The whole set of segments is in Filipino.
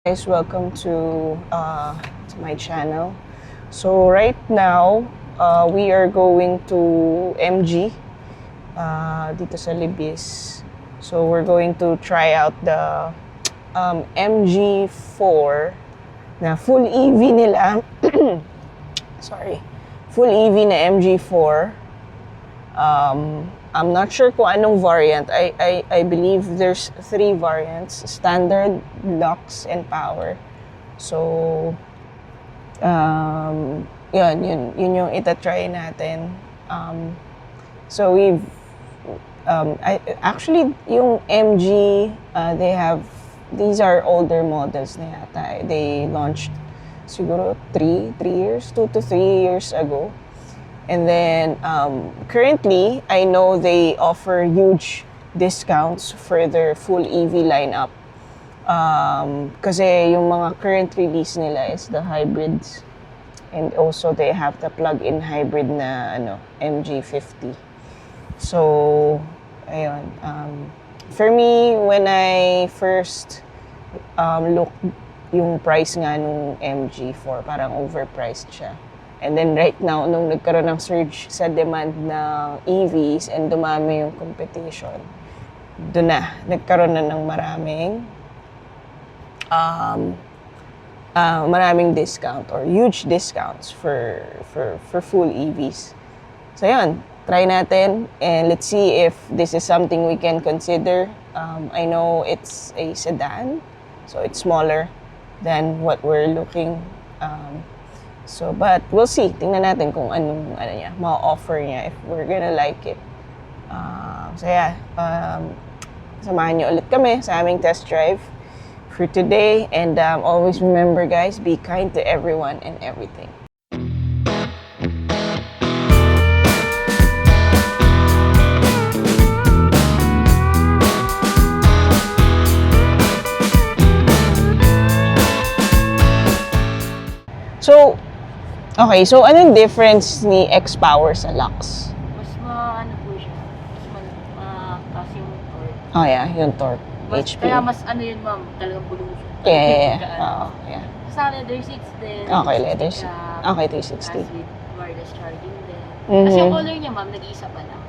Guys, welcome to my channel. So right now, we are going to MG dito sa Libis. So we're going to try out the MG4 na full EV nila. Sorry. Full EV na MG4. I'm not sure kung anong variant. I believe there's 3 variants: standard, lux, and power. So, yun yung itatry natin. So actually, yung MG, these are older models na yata. They launched siguro 2 to 3 years ago. And then, currently, I know they offer huge discounts for their full EV lineup. Kasi yung mga current release nila is the hybrids. And also, they have the plug-in hybrid na MG50. So, ayun. For me, when I first looked yung price nga nung MG4, parang overpriced siya. And then right now, nung nagkaroon ng surge sa demand ng EVs and dumami yung competition, doon na, nagkaroon na ng maraming discount or huge discounts for full EVs. So yun, try natin and let's see if this is something we can consider. I know it's a sedan, so it's smaller than what we're looking. But we'll see. Tingnan natin kung anong ma-offer niya if we're gonna like it. Samahan niyo ulit kami sa aming test drive for today. And always remember, guys, be kind to everyone and everything. So, okay, so anong difference ni X-Power sa Lux? Mas po siya. Mas mataas yung torque. Oh yeah, yung torque. HP. Kaya mas yun ma'am, talagang bulong siya. Yeah. Oh, yeah. Sa leather seats din. Okay, leather seats. Okay, 360. As with wireless charging din. Mm-hmm. Kasi yung color niya ma'am, nag-iisa pa lang.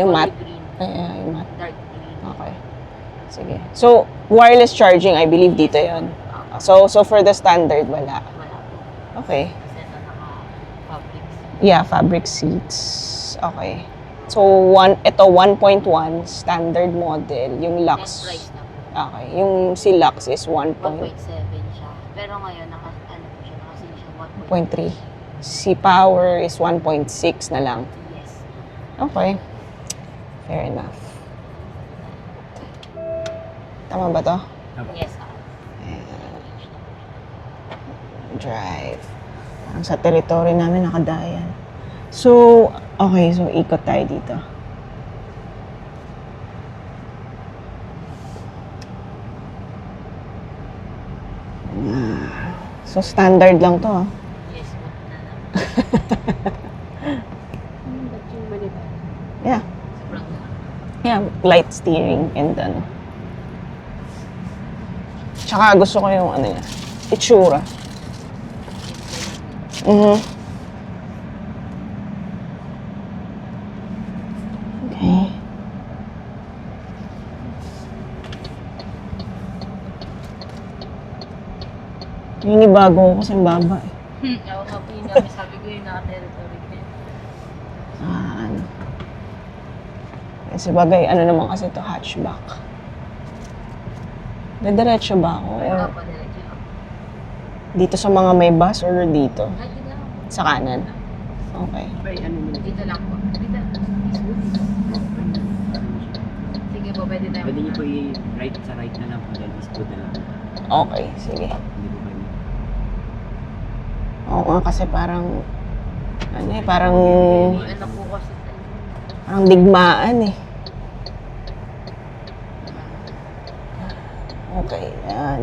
Yung matte. Green. Yeah, yung matte. Dark green. Okay. Sige. So, wireless charging, I believe dito yon. So for the standard, wala. Wala po. Okay. Kasi naka-fabric. Yeah, fabric seats. Okay. So, ito 1.1 standard model. Yung Lux. Net price na po. Okay. Yung si Lux is 1.7 siya. Pero ngayon, nakasin siya 1.3. Si Power is 1.6 na lang. Yes. Okay. Fair enough. Tama ba to? Yes. Drive. Parang sa territory namin nakadayan. So, okay. So, ikot tayo dito. So, standard lang to. Yes, Yeah. Yeah, light steering and Tsaka gusto ko yung niya, itsura. Okay. Bago ako kasi baba eh. Ako nga po yun namin, sabi ko yung naka-territory ko. Kasi bagay, naman kasi ito, hatchback. Diretso ba ako? Or dito sa mga may bus or dito? Sa kanan? Okay. Dito lang po. Sige po, pwede tayo. Pwede niyo po i-right sa right na lang po dahil is po na lang. Okay, sige. Hindi po kayo. Oo nga kasi parang, parang po kasi. parang digmaan eh. Okay,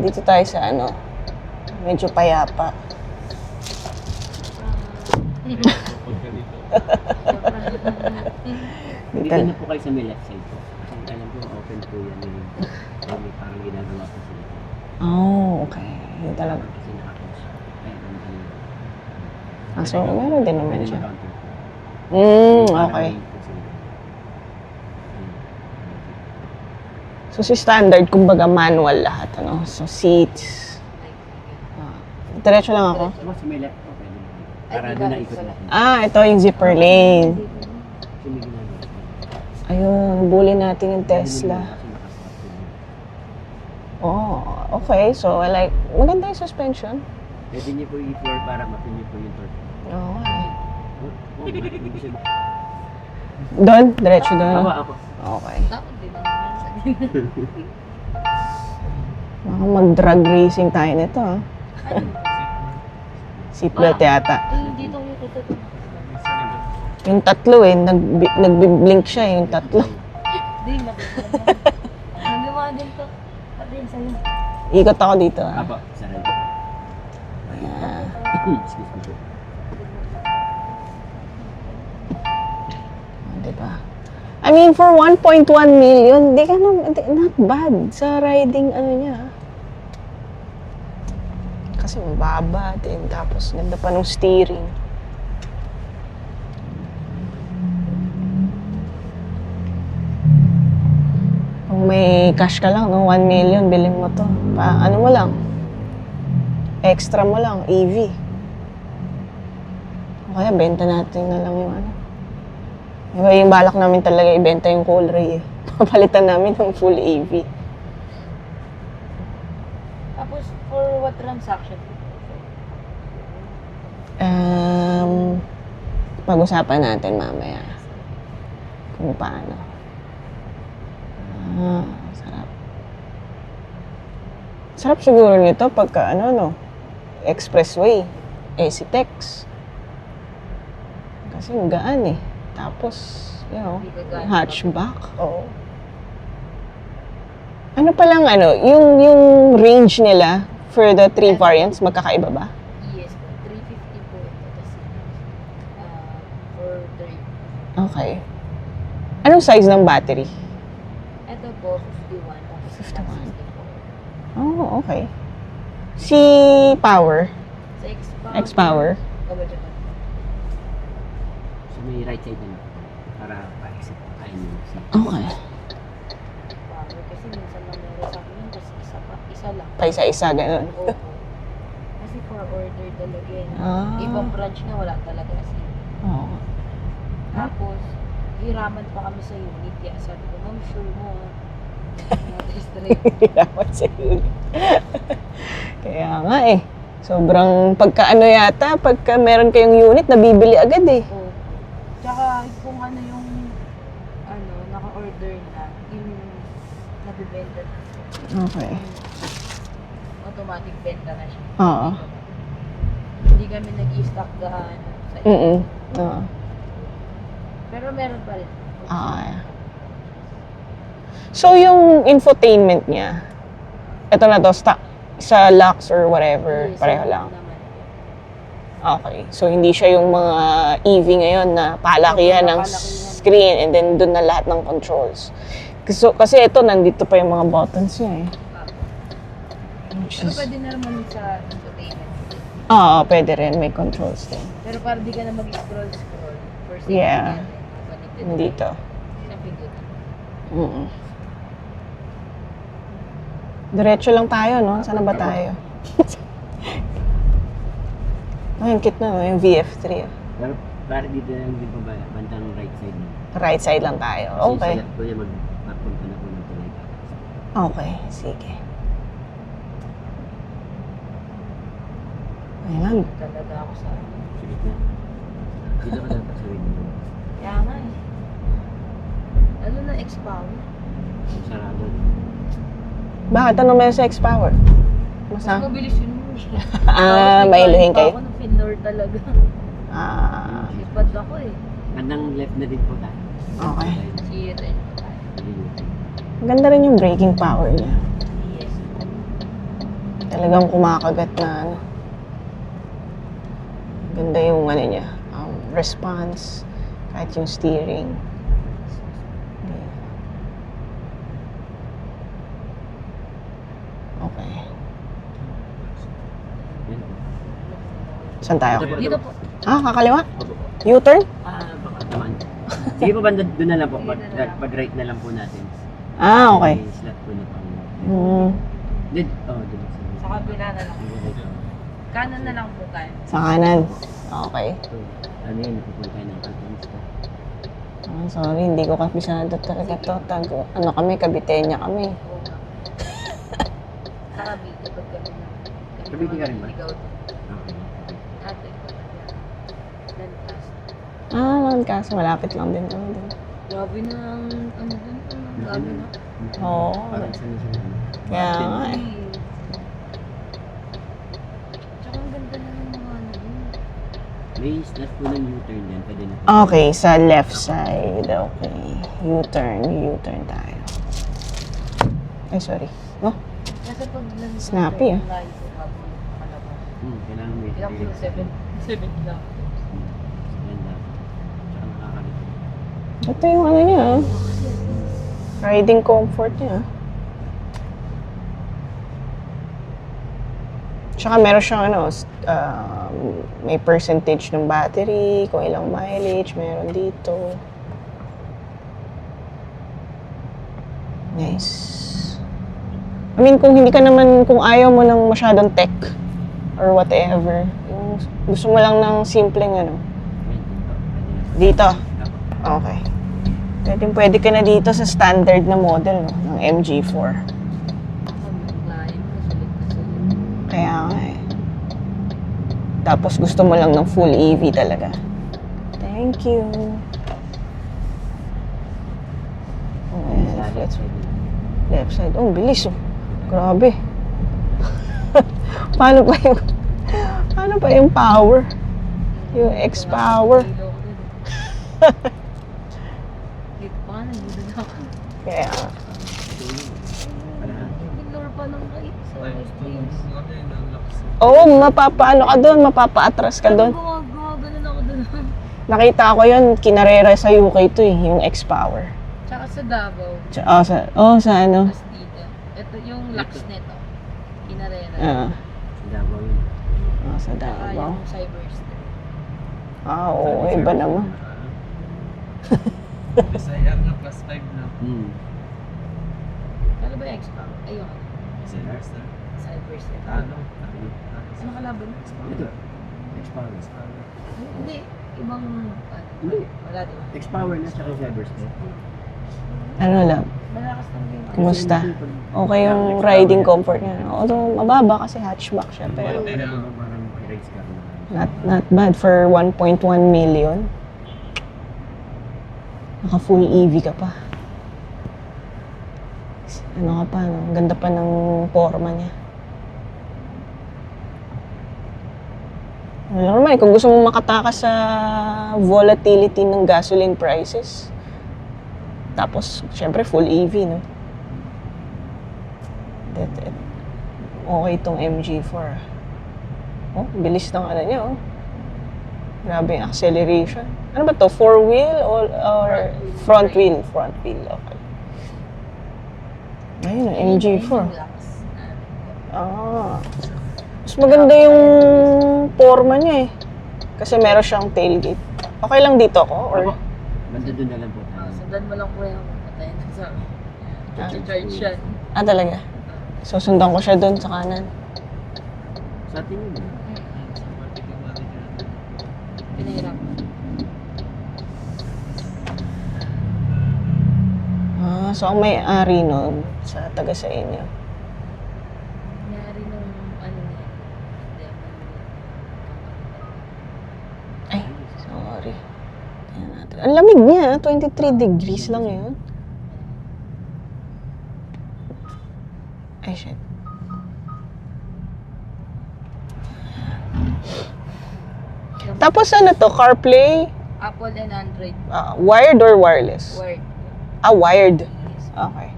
dito tayo sa medyo payapa. Dito na po kayo sa may left side po. Kasi alam ko open po yan. Parang ginagawa po sila. Oh, Okay. Yun talaga. Kasi naka-close. Ay, So, meron din naman pwede siya. mag-counter. Okay. So, si standard, kumbaga manual lahat, ano? So, seats. Diretso lang ako. Sa may left ko, pwede mo. Para doon na ikot natin. Ito yung zipper lane. Kasi may ginagawa. Ayun, bulin natin yung Tesla. Kasi nakastop yun. Okay. So, maganda yung suspension. Pwede niyo po i-floor para mapin niyo po yung torque. Doon? Diretso doon? Ako. Okay. Dapat din naman. Baka mag-drag racing tayo nito, ha? Seatbelt yata. Dito yung ito. Yung tatlo nagbi-blink siya yung tatlo. Hindi, nagawa din to. Pati sa'yo. Ikot ako dito, ha? Apo, sarap. Excuse me po. Diba? I mean, for 1.1 million, not bad sa riding niya. Kasi mababa din, tapos ganda pa ng steering. Kung may cash ka lang, no, 1 million, bilhin mo to. Ano mo lang, extra mo lang, EV. O kaya, benta natin na lang yung ano. Diba, yung balak namin talaga ibenta yung Colray eh. Papalitan namin ng full EV. Tapos, for what transaction? Pag-usapan natin mamaya. Kung paano. Sarap. Sarap siguro nito pagka expressway. AC-Tex. Kasi ang gaan eh. Tapos, hatchback. Oo. Ano palang yung range nila for the 3 variants, magkakaiba ba? Yes, 350 po ito. Kasi, for 3. Okay. Anong size ng battery? Ito po, 51. Tapos 51. Okay. Si power? Sa X-Power? So may right side na para pa-exit tayo yung seat. Okay. Kasi minsan meron sa akin, kasi isa lang. Paisa-isa, ganun. Oo. Kasi for order talaga yun. Ibang Ah. branch na wala talaga kasi. Oo. Tapos, hiraman pa kami sa unit. Kaya sabi ko, ma'am, sure mo ah. Test drive. Dapat sa unit. Kaya nga eh. Sobrang pagka meron kayong unit, nabibili agad eh. Oo. Tsaka kung yung naka-order na, yung nabibenta na. Okay. Automatic benta na siya. Oo. Hindi kami nag-i-stock gaano sa Oo. Pero meron pa rin. So, yung infotainment niya, ito na to, sa Lux or whatever, Yes, pareho meron lang. naman. Okay. So, hindi siya yung mga EV ngayon na palakihan ng screen and then doon na lahat ng controls. Kasi ito, nandito pa yung mga buttons niya eh. Pero pwede na naman sa entertainment. Oo, pwede rin. May controls din. Pero para di ka na mag-scroll for safety Yeah. yan. Dito. Napindot. Diretso lang tayo, no? Saan na ba tayo? Ang cute na, no? Yung VF3. Pero para dito lang din po ba, bandang right side mo. Right side lang tayo. Kasi Okay. sa left ko yan, magpunta na po ng tulay pa. Okay, sige. Ayan. Talaga ako sa Sige na. Dito ka dapat sa window. Kaya nga eh. Ano na X-Power? Kung sarado. Bakit? Ano meron sa X-Power? Mas Masa? mabilis yun mo. May iluhin kayo? Ako ng Finlor talaga. Sipad ako eh. Bandang left na din po tayo. Okay. See you then po tayo. Maganda rin yung braking power niya. Yes. Talagang kumakagat na Ganda yung niya, response, kahit yung steering. Okay. Yan po. Saan tayo? Dito po. Ah, kakaliwa? U-turn? Baka naman. Sige po, banda doon na lang po. Pag-right na lang po natin. Ah, okay. May slot po na pang... Hmm, Dun, dun. Sa kabila na lang. Kanan na lang po tayo. sa kanan. Okay. So, ano yun, napupunta kayo ng Alphonse ko. Ah, sorry, hindi ko kabisado talaga to. Ano kami, Kabitenya kami. Sa Cavite, pag kami na. Cavite ka rin ba? Ligaw doon. Okay. Ate ko. Lantas. Ah, Lancaster. Malapit lang din kami din. Grabe na ang ano dun. Ang dami na. Oo. Parang saan na siya. Kaya nga eh. Tsaka ang ganda na ng mga ano dun. May slot po ng U-turn din. Pwede na po. Okay, sa left side. Okay. U-turn tayo. Ay, sorry. Oh, Kasi pag lantas. Snappy, ah. Layo po habang nakalabas. Kailangan may... Ilang po 7 lang. Ganda. Tsaka nakakalito. ito yung ano niya. ah. Riding comfort niya. Tsaka meron siyang may percentage ng battery, kung ilang mileage meron dito. Nice. I mean, kung ayaw mo ng masyadong tech or whatever, yung gusto mo lang ng simpleng dito. Okay. Pwede ka na dito sa standard na model ng MG4. Layo po. Sulit na sulit. Kaya nga eh. Tapos gusto mo lang ng full EV talaga. Thank you. Left side. Oh, bilis oh. Grabe. Paano pa yung power? Yung X-Power. Dito pa nga, nandito na ako. Kaya, Ignore pa ng right sa right lanes. mapapaano ka doon, mapapaatras ka doon. Gumagano ako doon. Nakita ko yun, kinarera sa UK to yung X-Power. Tsaka sa Davao. Sa ano? Tapos dito. Ito yung Lux Neto. Kinarera. Davao yun. Sa Tsaka Davao. yung Cyberster. Oo, iba naman. Bisaya na plus 5 na. Kala ba yung X-Power? Ayun. Sinister. Cyberster. Ano? Ano kalaban? Ito. X-Power. Hindi. Ibang Hindi. wala diba? X-Power na siya kay Cyberster. Ano lang, Malakas lang yung kumusta? Okay yung riding comfort niya. Although mababa kasi hatchback siya, pero Parang race car na. not bad for 1.1 million. Naka full EV ka pa. Ano ka pa, no? Ang ganda pa ng forma niya. Normal, kung gusto mo makatakas sa volatility ng gasoline prices, tapos, syempre, full EV, no? Okay itong MG4. Oh, bilis ng ano niya, oh. Grabe yung acceleration. Ano ba to? Four-wheel or front wheel? Front wheel, okay. Ayun, MG4. Ah. Mas maganda yung forma niya eh. Kasi meron siyang tailgate. Okay lang dito ako? Or... Banda doon na lang po tayo. Sundan mo lang po yung patayin sa charge siya. Ah, talaga? So, sundan ko siya doon sa kanan. Sa atin yun. Pinahirap. Ah, so ang may-ari nun sa taga sa inyo. Nangyari nung ano niya. Ay, sorry. Tingnan natin. Ang lamig niya, 23 degrees lang yun. Ay, shit. Tapos ano to, CarPlay, Apple and Android. wired or wireless? Word. Ah, wired. Yes. Okay.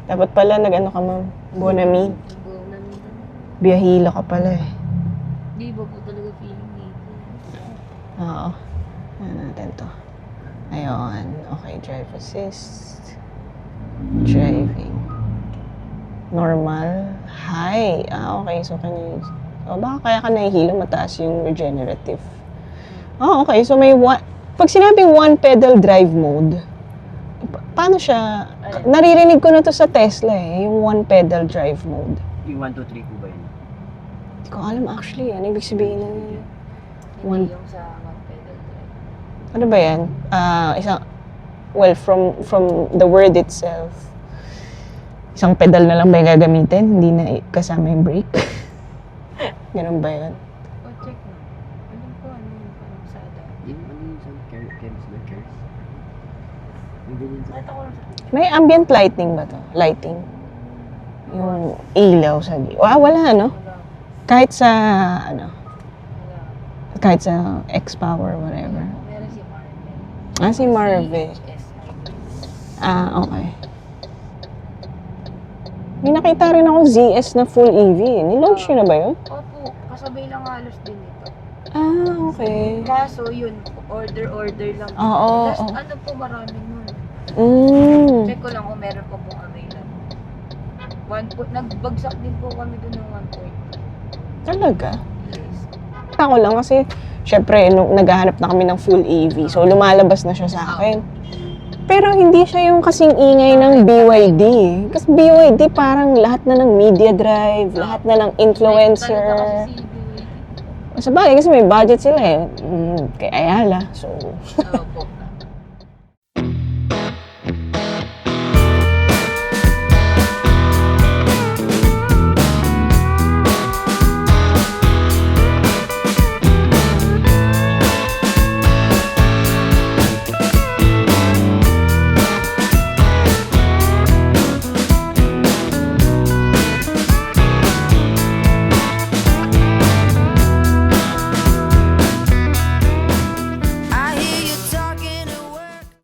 Dapat pala nag-ano ka, ma'am? Bonami. Go namin. Biyahila ka pala eh. Di ba po talaga feeling dito? Oo. Ano natin to? Ayun. Okay, drive assist. Driving. Normal. high. Okay. So, baka kaya ka nahihilo, mataas yung regenerative. Okay. So, pag sinabing one pedal drive mode, paano siya? Naririnig ko na to sa Tesla yung one pedal drive mode. Yung 1, 2, 3 po ba yun? Hindi ko alam actually. Ano ibig sabihin na Hindi yung sa one pedal drive. ano ba yan? From the word itself, isang pedal na lang ba yung gagamitin? Hindi na kasama yung brake? Ganun ba yun? O, check mo. Alam ko ano yung panusada. Yung ano yung sa curves ba? Curves? Yung ganyan sa... Ito ko lang sa May ambient lighting ba to? Lighting? Yung ilaw sa wala, no? wala. Kahit sa, Wala. kahit sa X-Power, whatever. Meron si Marvel. Si Marvel. CHS. Okay. May nakita rin ako ZS na full EV. Nilaunch yun na ba yun? Opo, kasabay lang halos din ito. Okay. Kaso yun, order lang. Oo, Tapos oo. ano po marami nun. Mm. Check ko lang kung meron pa pong available. Nagbagsak din po kami dun ng 140. Talaga? Yes. Ako lang kasi, syempre, nung naghahanap na kami ng full EV, so lumalabas na siya sa akin. Pero hindi siya yung kasing ingay ng BYD. Kasi BYD parang lahat na ng media drive, lahat na ng Talaga influencer. kasi si BYD. Sa bagay kasi may budget sila kay Ayala. So, Opo.